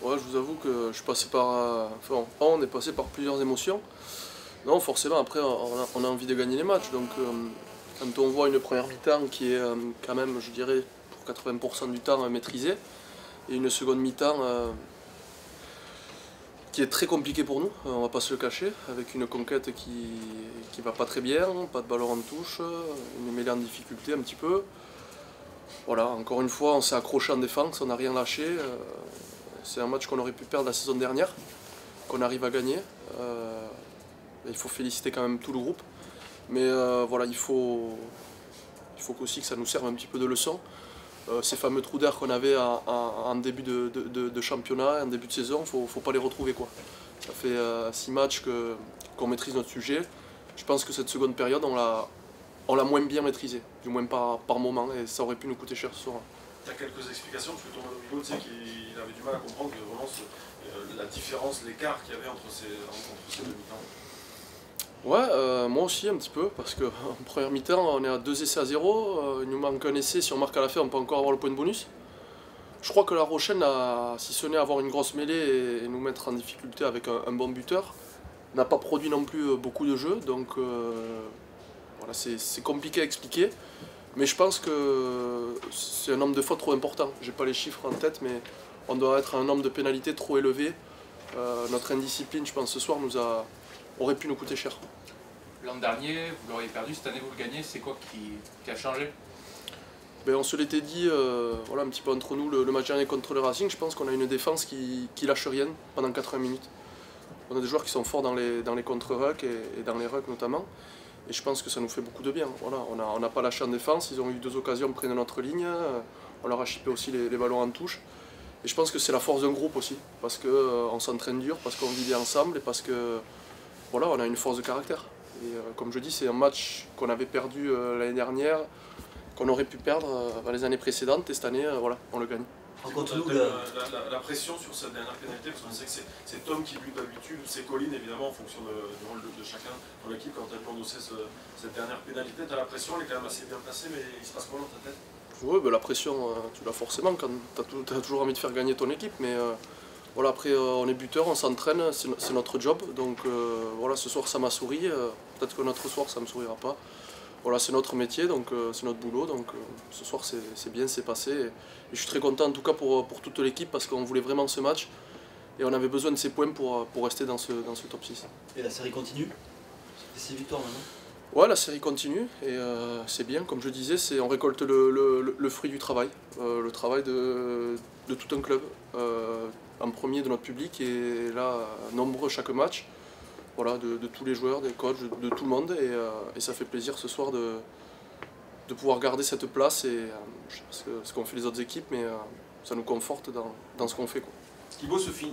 Ouais, je vous avoue que je suis passé par. Enfin, on est passé par plusieurs émotions. Non, forcément, après, on a envie de gagner les matchs. Donc, quand on voit une première mi-temps qui est quand même, je dirais, pour 80% du temps maîtrisée, et une seconde mi-temps qui est très compliquée pour nous, on va pas se le cacher, avec une conquête qui va pas très bien, pas de ballon en touche, une mêlée en difficulté un petit peu. Voilà, encore une fois, on s'est accroché en défense, on n'a rien lâché. C'est un match qu'on aurait pu perdre la saison dernière, qu'on arrive à gagner. Il faut féliciter quand même tout le groupe. Mais voilà, il faut aussi que ça nous serve un petit peu de leçon. Ces fameux trous d'air qu'on avait en début de championnat, en début de saison, il ne faut pas les retrouver, quoi. Ça fait 6 matchs qu'on maîtrise notre sujet. Je pense que cette seconde période, on l'a moins bien maîtrisée, du moins par moment, et ça aurait pu nous coûter cher ce soir. Tu as quelques explications, parce que ton Milo disait qu'il avait du mal à comprendre que vraiment la différence, l'écart qu'il y avait entre ces deux mi-temps. Ouais, moi aussi un petit peu, parce qu'en première mi-temps, on est à 2 essais à 0, il nous manque un essai, si on marque à la fin, on peut encore avoir le point de bonus. Je crois que La Rochelle, si ce n'est avoir une grosse mêlée et nous mettre en difficulté avec un bon buteur, n'a pas produit non plus beaucoup de jeux, donc voilà, c'est compliqué à expliquer. Mais je pense que c'est un nombre de fautes trop important. J'ai pas les chiffres en tête, mais on doit être à un nombre de pénalités trop élevé. Notre indiscipline, je pense, ce soir, aurait pu nous coûter cher. L'an dernier, vous l'auriez perdu, cette année vous le gagnez, c'est quoi qui a changé? Ben, on se l'était dit voilà, un petit peu entre nous, le match dernier contre le Racing, je pense qu'on a une défense qui lâche rien pendant 80 minutes. On a des joueurs qui sont forts dans les contre-rucks et dans les rucks notamment. Et je pense que ça nous fait beaucoup de bien. Voilà, on n'a pas lâché en défense, ils ont eu 2 occasions près de notre ligne, on leur a chippé aussi les ballons en touche. Et je pense que c'est la force d'un groupe aussi, parce qu'on s'entraîne dur, parce qu'on vit bien ensemble et parce que voilà, on a une force de caractère. Et comme je dis, c'est un match qu'on avait perdu l'année dernière, qu'on aurait pu perdre les années précédentes, et cette année, voilà, on le gagne. La pression sur cette dernière pénalité, parce qu'on sait que c'est Tom qui bute d'habitude, ou c'est Colin évidemment en fonction du rôle de chacun dans l'équipe. Quand tu as dû endosser cette dernière pénalité, tu as la pression, elle est quand même assez bien placée, mais il se passe quoi dans ta tête? Oui, ben, la pression, tu l'as forcément quand tu as toujours envie de faire gagner ton équipe, mais voilà, après on est buteur, on s'entraîne, c'est notre job, donc voilà, ce soir ça m'a souri, peut-être que notre soir ça ne me sourira pas. Voilà, c'est notre métier, donc c'est notre boulot, donc ce soir c'est bien, c'est passé. Et je suis très content en tout cas pour toute l'équipe parce qu'on voulait vraiment ce match et on avait besoin de ces points pour rester dans ce top 6. Et la série continue? Ça fait 6 victoires maintenant? Ouais, la série continue et c'est bien, comme je disais, on récolte le fruit du travail, le travail de tout un club, en premier de notre public et là, nombreux chaque match. Voilà, de tous les joueurs, des coachs, de tout le monde et ça fait plaisir ce soir de pouvoir garder cette place et je sais pas ce qu'ont fait les autres équipes mais ça nous conforte dans ce qu'on fait, quoi. Thibaut se finit.